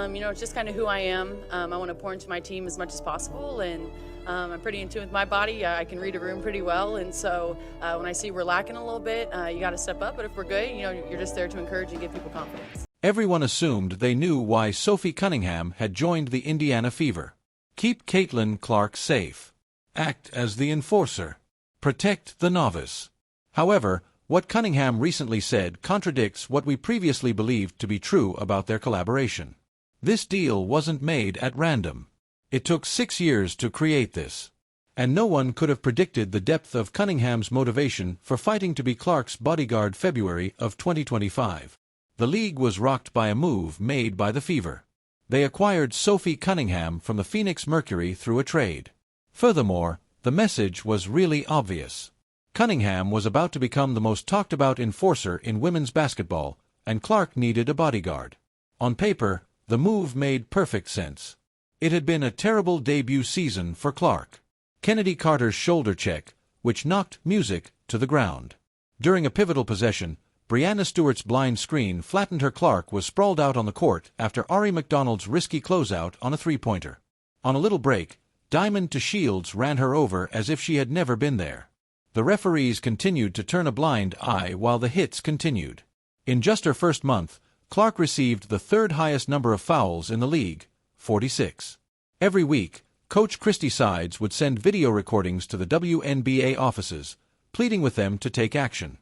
It's just kind of who I am. I want to pour into my team as much as possible, and I'm pretty in tune with my body. I can read a room pretty well, and so when I see we're lacking a little bit, you got to step up. But if we're good, you're just there to encourage and give people confidence. Everyone assumed they knew why Sophie Cunningham had joined the Indiana Fever. Keep Caitlin Clark safe. Act as the enforcer. Protect the novice. However, what Cunningham recently said contradicts what we previously believed to be true about their collaboration. This deal wasn't made at random. It took 6 years to create this. And no one could have predicted the depth of Cunningham's motivation for fighting to be Clark's bodyguard February of 2025. The league was rocked by a move made by the Fever. They acquired Sophie Cunningham from the Phoenix Mercury through a trade. Furthermore, the message was really obvious. Cunningham was about to become the most talked-about enforcer in women's basketball, and Clark needed a bodyguard. On paper, the move made perfect sense. It had been a terrible debut season for Clark. Kennedy Carter's shoulder check, which knocked music to the ground. During a pivotal possession, Brianna Stewart's blind screen flattened her. Clark was sprawled out on the court after Ari McDonald's risky closeout on a three-pointer. On a little break, Diamond to Shields ran her over as if she had never been there. The referees continued to turn a blind eye while the hits continued. In just her first month, Clark received the third highest number of fouls in the league, 46. Every week, Coach Christy Sides would send video recordings to the WNBA offices, pleading with them to take action.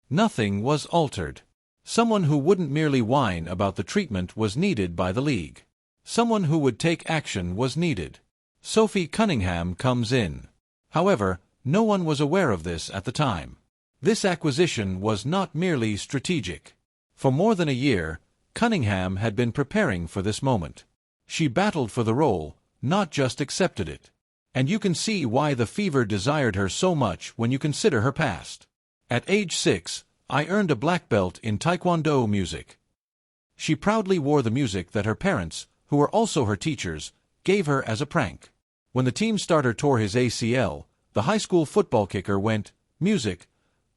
Nothing was altered. Someone who wouldn't merely whine about the treatment was needed by the league. Someone who would take action was needed. Sophie Cunningham comes in. However, no one was aware of this at the time. This acquisition was not merely strategic. For more than a year, Cunningham had been preparing for this moment. She battled for the role, not just accepted it. And you can see why the Fever desired her so much when you consider her past. At age 6, I earned a black belt in Taekwondo music. She proudly wore the music that her parents, who were also her teachers, gave her as a prank. When the team starter tore his ACL, the high school football kicker went, music,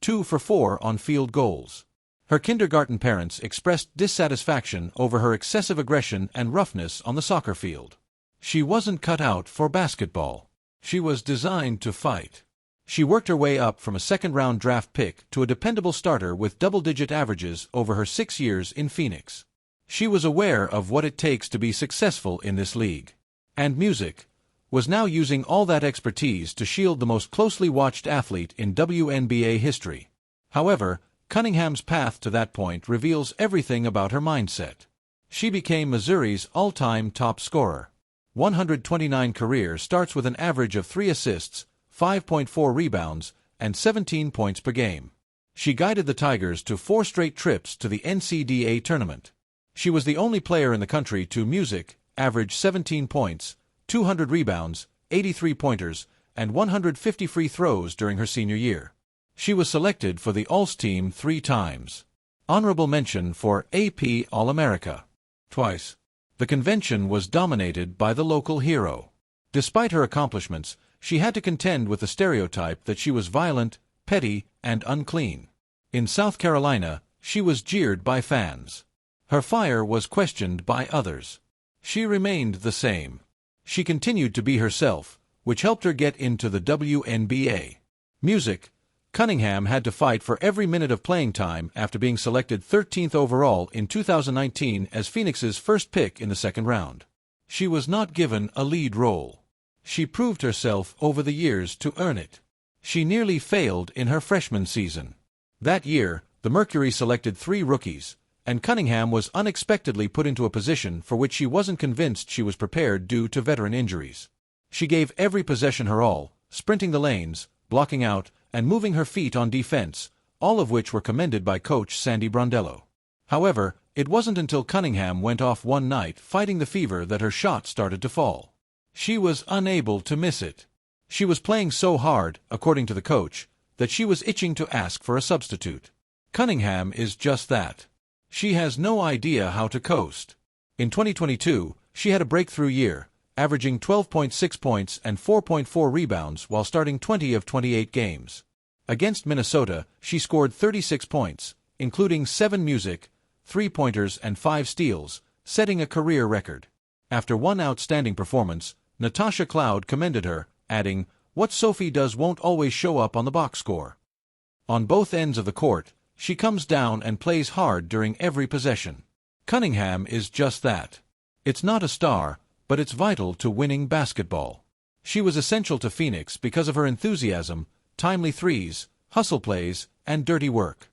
2 for 4 on field goals. Her kindergarten parents expressed dissatisfaction over her excessive aggression and roughness on the soccer field. She wasn't cut out for basketball. She was designed to fight. She worked her way up from a second-round draft pick to a dependable starter with double-digit averages over her 6 years in Phoenix. She was aware of what it takes to be successful in this league. And music was now using all that expertise to shield the most closely watched athlete in WNBA history. However, Cunningham's path to that point reveals everything about her mindset. She became Missouri's all-time top scorer. 129 career starts with an average of 3 assists, 5.4 rebounds, and 17 points per game. She guided the Tigers to 4 straight trips to the NCAA tournament. She was the only player in the country to music, average 17 points, 200 rebounds, 83 pointers, and 150 free throws during her senior year. She was selected for the All-Star team 3 times. Honorable mention for AP All-America twice. The convention was dominated by the local hero. Despite her accomplishments, she had to contend with the stereotype that she was violent, petty, and unclean. In South Carolina, she was jeered by fans. Her fire was questioned by others. She remained the same. She continued to be herself, which helped her get into the WNBA. Music. Cunningham had to fight for every minute of playing time after being selected 13th overall in 2019 as Phoenix's first pick in the second round. She was not given a lead role. She proved herself over the years to earn it. She nearly failed in her freshman season. That year, the Mercury selected 3 rookies, and Cunningham was unexpectedly put into a position for which she wasn't convinced she was prepared due to veteran injuries. She gave every possession her all, sprinting the lanes, blocking out, and moving her feet on defense, all of which were commended by coach Sandy Brondello. However, it wasn't until Cunningham went off one night fighting the Fever that her shot started to fall. She was unable to miss it. She was playing so hard, according to the coach, that she was itching to ask for a substitute. Cunningham is just that. She has no idea how to coast. In 2022, she had a breakthrough year, averaging 12.6 points and 4.4 rebounds while starting 20 of 28 games. Against Minnesota, she scored 36 points, including 7 music, 3 pointers and 5 steals, setting a career record. After one outstanding performance, Natasha Cloud commended her, adding, "What Sophie does won't always show up on the box score. On both ends of the court, she comes down and plays hard during every possession." Cunningham is just that. It's not a star, but it's vital to winning basketball. She was essential to Phoenix because of her enthusiasm, timely threes, hustle plays, and dirty work.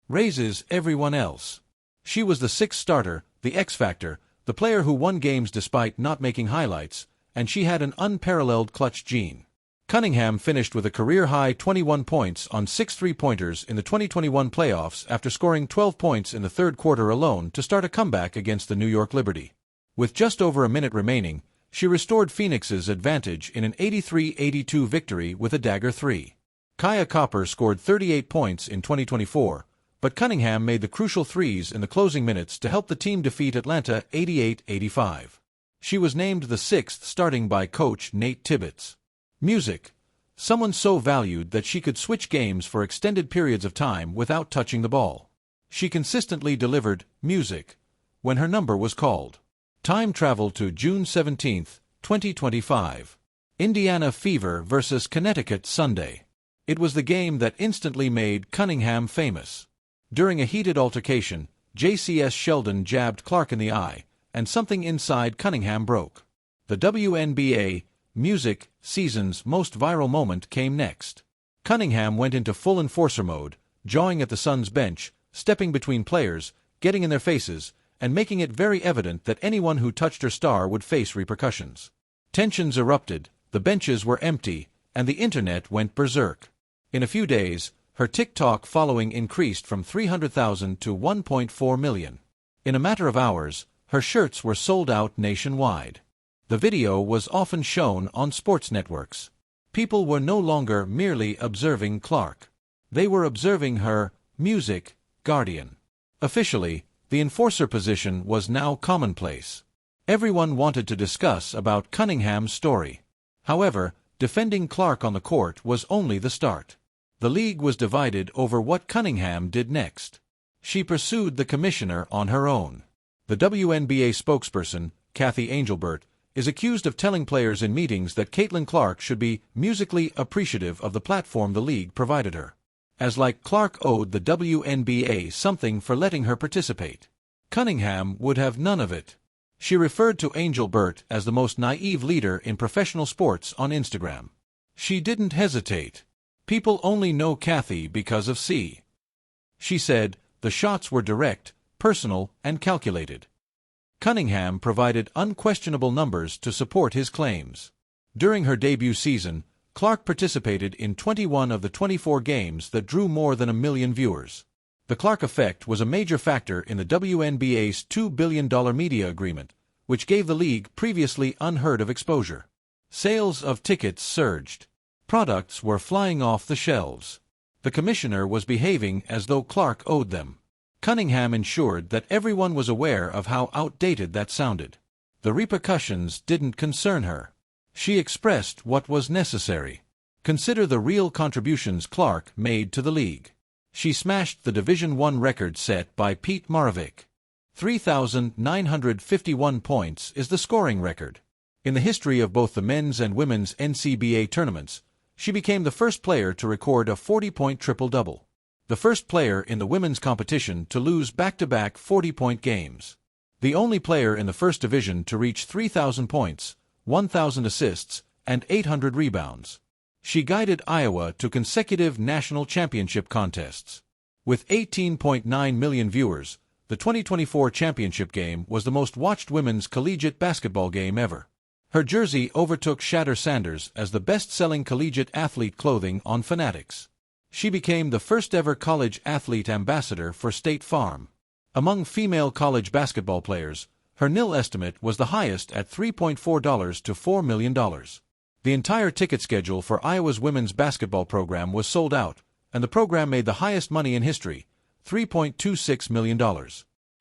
Raises everyone else. She was the sixth starter, the X Factor, the player who won games despite not making highlights, and she had an unparalleled clutch gene. Cunningham finished with a career-high 21 points on 6 three-pointers in the 2021 playoffs after scoring 12 points in the third quarter alone to start a comeback against the New York Liberty. With just over a minute remaining, she restored Phoenix's advantage in an 83-82 victory with a dagger three. Kaya Copper scored 38 points in 2024, but Cunningham made the crucial threes in the closing minutes to help the team defeat Atlanta 88-85. She was named the sixth starting by coach Nate Tibbetts. Music. Someone so valued that she could switch games for extended periods of time without touching the ball. She consistently delivered music when her number was called. Time travel to June 17, 2025. Indiana Fever versus Connecticut Sunday. It was the game that instantly made Cunningham famous. During a heated altercation, JCS Sheldon jabbed Clark in the eye, and something inside Cunningham broke. The WNBA music season's most viral moment came next. Cunningham went into full enforcer mode, jawing at the Suns bench, stepping between players, getting in their faces, and making it very evident that anyone who touched her star would face repercussions. Tensions erupted, the benches were empty, and the internet went berserk. In a few days, her TikTok following increased from 300,000 to 1.4 million. In a matter of hours, her shirts were sold out nationwide. The video was often shown on sports networks. People were no longer merely observing Clark. They were observing her music guardian. Officially, the enforcer position was now commonplace. Everyone wanted to discuss about Cunningham's story. However, defending Clark on the court was only the start. The league was divided over what Cunningham did next. She pursued the commissioner on her own. The WNBA spokesperson, Kathy Angelbert, is accused of telling players in meetings that Caitlin Clark should be musically appreciative of the platform the league provided her. As like Clark owed the WNBA something for letting her participate. Cunningham would have none of it. She referred to Angelbert as the most naive leader in professional sports on Instagram. She didn't hesitate. "People only know Kathy because of C." She said, "The shots were direct, personal, and calculated." Cunningham provided unquestionable numbers to support his claims. During her debut season, Clark participated in 21 of the 24 games that drew more than 1 million viewers. The Clark effect was a major factor in the WNBA's $2 billion media agreement, which gave the league previously unheard of exposure. Sales of tickets surged. Products were flying off the shelves. The commissioner was behaving as though Clark owed them. Cunningham ensured that everyone was aware of how outdated that sounded. The repercussions didn't concern her. She expressed what was necessary. Consider the real contributions Clark made to the league. She smashed the Division I record set by Pete Maravich. 3,951 points is the scoring record. In the history of both the men's and women's NCAA tournaments, she became the first player to record a 40-point triple-double. The first player in the women's competition to lose back-to-back 40-point games. The only player in the first division to reach 3,000 points, 1,000 assists, and 800 rebounds. She guided Iowa to consecutive national championship contests. With 18.9 million viewers, the 2024 championship game was the most watched women's collegiate basketball game ever. Her jersey overtook Shatter Sanders as the best-selling collegiate athlete clothing on Fanatics. She became the first-ever college athlete ambassador for State Farm. Among female college basketball players, her NIL estimate was the highest at $3.4 to $4 million. The entire ticket schedule for Iowa's women's basketball program was sold out, and the program made the highest money in history, $3.26 million.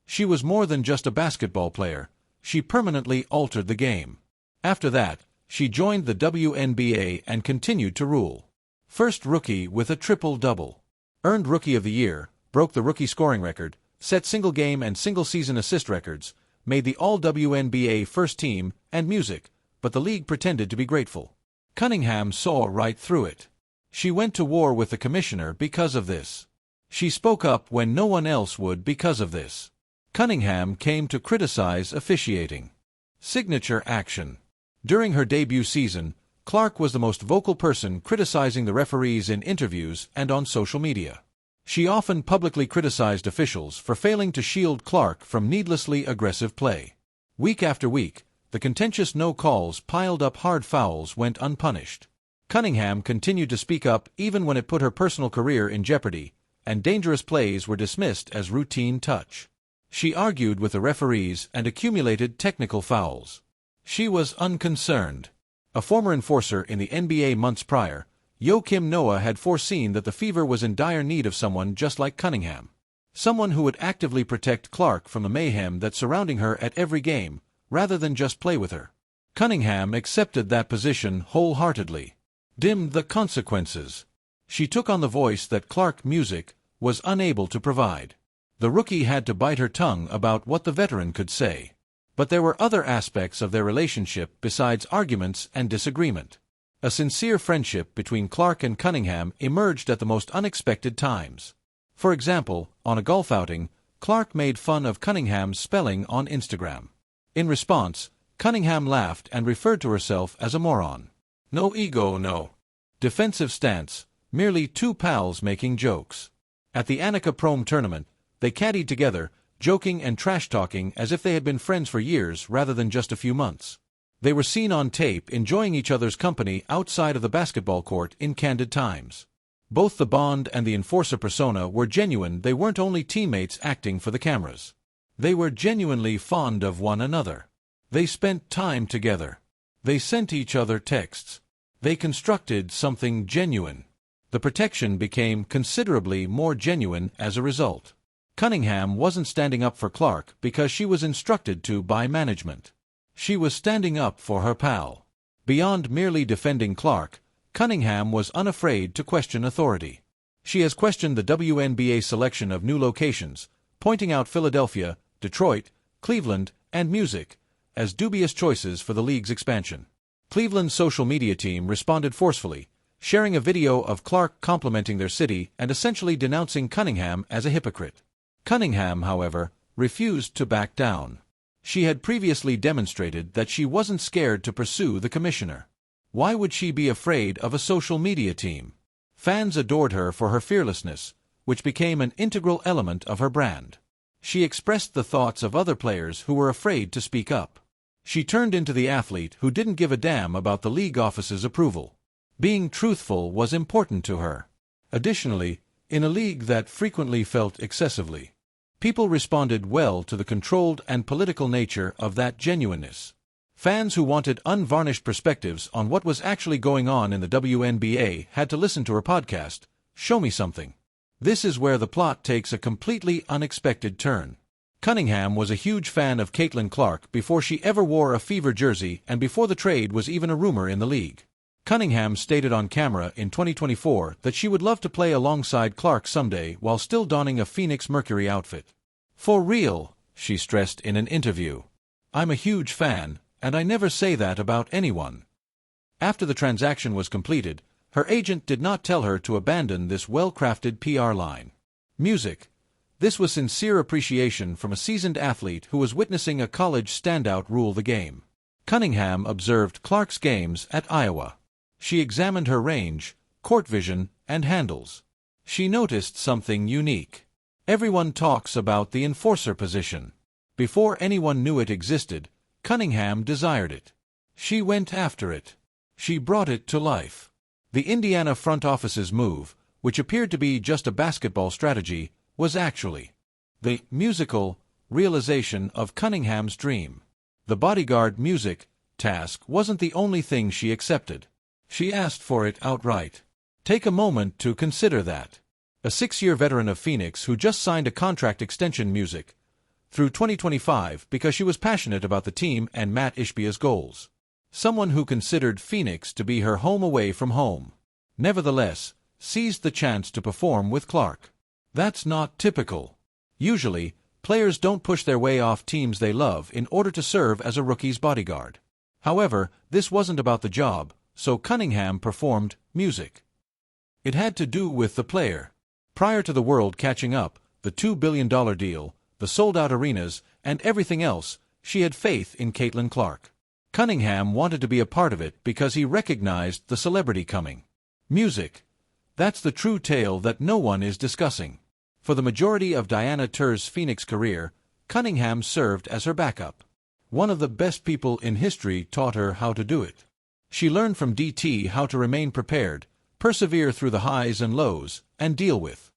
She was more than just a basketball player. She permanently altered the game. After that, she joined the WNBA and continued to rule. First rookie with a triple-double. Earned Rookie of the Year, broke the rookie scoring record, set single-game and single-season assist records, made the All-WNBA first team and music, but the league pretended to be grateful. Cunningham saw right through it. She went to war with the commissioner because of this. She spoke up when no one else would because of this. Cunningham came to criticize officiating. Signature action. During her debut season, Clark was the most vocal person criticizing the referees in interviews and on social media. She often publicly criticized officials for failing to shield Clark from needlessly aggressive play. Week after week, the contentious no calls piled up, hard fouls went unpunished. Cunningham continued to speak up even when it put her personal career in jeopardy, and dangerous plays were dismissed as routine touch. She argued with the referees and accumulated technical fouls. She was unconcerned. A former enforcer in the NBA months prior, Wnba had foreseen that the Fever was in dire need of someone just like Cunningham. Someone who would actively protect Clark from the mayhem that's surrounding her at every game, rather than just play with her. Cunningham accepted that position wholeheartedly. Dimmed the consequences. She took on the voice that Clark music was unable to provide. The rookie had to bite her tongue about what the veteran could say. But there were other aspects of their relationship besides arguments and disagreement. A sincere friendship between Clark and Cunningham emerged at the most unexpected times. For example, on a golf outing, Clark made fun of Cunningham's spelling on Instagram. In response, Cunningham laughed and referred to herself as a moron. No ego, no defensive stance, merely two pals making jokes. At the Annika Prom tournament, they caddied together, joking and trash-talking as if they had been friends for years rather than just a few months. They were seen on tape enjoying each other's company outside of the basketball court in candid times. Both the Bond and the enforcer persona were genuine. They weren't only teammates acting for the cameras. They were genuinely fond of one another. They spent time together. They sent each other texts. They constructed something genuine. The protection became considerably more genuine as a result. Cunningham wasn't standing up for Clark because she was instructed to by management. She was standing up for her pal. Beyond merely defending Clark, Cunningham was unafraid to question authority. She has questioned the WNBA selection of new locations, pointing out Philadelphia, Detroit, Cleveland, and music as dubious choices for the league's expansion. Cleveland's social media team responded forcefully, sharing a video of Clark complimenting their city and essentially denouncing Cunningham as a hypocrite. Cunningham, however, refused to back down. She had previously demonstrated that she wasn't scared to pursue the commissioner. Why would she be afraid of a social media team? Fans adored her for her fearlessness, which became an integral element of her brand. She expressed the thoughts of other players who were afraid to speak up. She turned into the athlete who didn't give a damn about the league office's approval. Being truthful was important to her. Additionally, in a league that frequently felt excessively, people responded well to the controlled and political nature of that genuineness. Fans who wanted unvarnished perspectives on what was actually going on in the WNBA had to listen to her podcast, Show Me Something. This is where the plot takes a completely unexpected turn. Cunningham was a huge fan of Caitlin Clark before she ever wore a Fever jersey and before the trade was even a rumor in the league. Cunningham stated on camera in 2024 that she would love to play alongside Clark someday while still donning a Phoenix Mercury outfit. For real, she stressed in an interview. I'm a huge fan, and I never say that about anyone. After the transaction was completed, her agent did not tell her to abandon this well-crafted PR line. Music. This was sincere appreciation from a seasoned athlete who was witnessing a college standout rule the game. Cunningham observed Clark's games at Iowa. She examined her range, court vision, and handles. She noticed something unique. Everyone talks about the enforcer position. Before anyone knew it existed, Cunningham desired it. She went after it. She brought it to life. The Indiana front office's move, which appeared to be just a basketball strategy, was actually the musical realization of Cunningham's dream. The bodyguard music task wasn't the only thing she accepted. She asked for it outright. Take a moment to consider that. A 6-year veteran of Phoenix who just signed a contract extension music through 2025 because she was passionate about the team and Matt Ishbia's goals. Someone who considered Phoenix to be her home away from home. Nevertheless, seized the chance to perform with Clark. That's not typical. Usually, Players don't push their way off teams they love in order to serve as a rookie's bodyguard. However, this wasn't about the job, so Cunningham performed music. It had to do with the player. Prior to the world catching up, the $2 billion deal, the sold-out arenas, and everything else, she had faith in Caitlin Clark. Cunningham wanted to be a part of it because he recognized the celebrity coming. Music. That's the true tale that no one is discussing. For the majority of Diana Turr's Phoenix career, Cunningham served as her backup. One of the best people in history taught her how to do it. She learned from DT how to remain prepared, persevere through the highs and lows, and deal with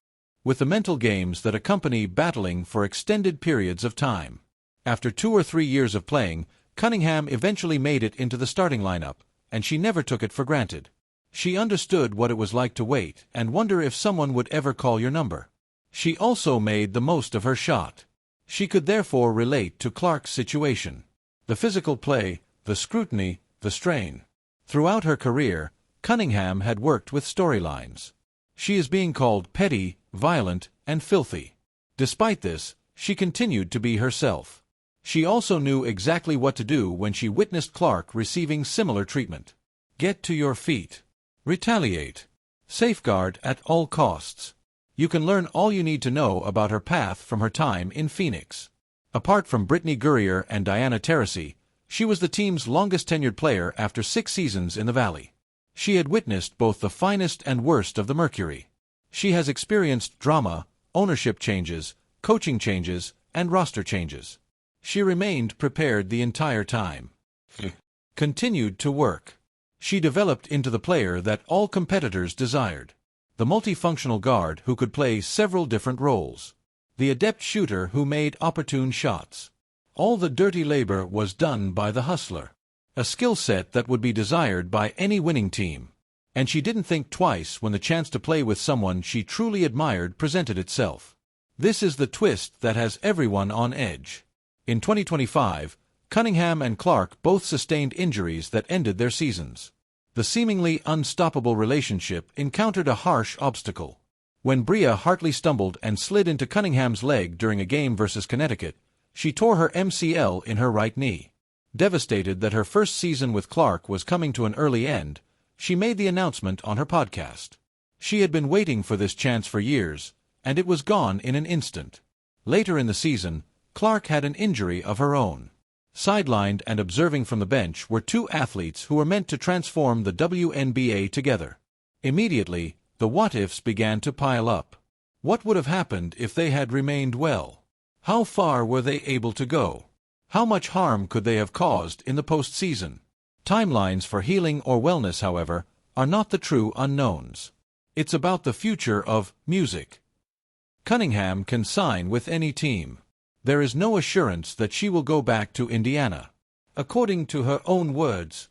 the mental games that accompany battling for extended periods of time. After 2 or 3 years of playing, Cunningham eventually made it into the starting lineup, and she never took it for granted. She understood what it was like to wait and wonder if someone would ever call your number. She also made the most of her shot. She could therefore relate to Clark's situation. The physical play, the scrutiny, the strain. Throughout her career, Cunningham had worked with storylines. She is being called petty, violent, and filthy. Despite this, she continued to be herself. She also knew exactly what to do when she witnessed Clark receiving similar treatment. Get to your feet. Retaliate. Safeguard at all costs. You can learn all you need to know about her path from her time in Phoenix. Apart from Brittany Gurrier and Diana Taurasi, she was the team's longest-tenured player after 6 seasons in the Valley. She had witnessed both the finest and worst of the Mercury. She has experienced drama, ownership changes, coaching changes, and roster changes. She remained prepared the entire time. Continued to work. She developed into the player that all competitors desired. The multifunctional guard who could play several different roles. The adept shooter who made opportune shots. All the dirty labor was done by the hustler. A skill set that would be desired by any winning team. And she didn't think twice when the chance to play with someone she truly admired presented itself. This is the twist that has everyone on edge. In 2025, Cunningham and Clark both sustained injuries that ended their seasons. The seemingly unstoppable relationship encountered a harsh obstacle. When Bria Hartley stumbled and slid into Cunningham's leg during a game versus Connecticut, she tore her MCL in her right knee. Devastated that her first season with Clark was coming to an early end, she made the announcement on her podcast. She had been waiting for this chance for years, and it was gone in an instant. Later in the season, Clark had an injury of her own. Sidelined and observing from the bench were 2 athletes who were meant to transform the Wnba together. Immediately, the what-ifs began to pile up. What would have happened if they had remained well? How far were they able to go? How much harm could they have caused in the postseason? Timelines for healing or wellness, however, are not the true unknowns. It's about the future of music. Cunningham can sign with any team. There is no assurance that she will go back to Indiana. According to her own words,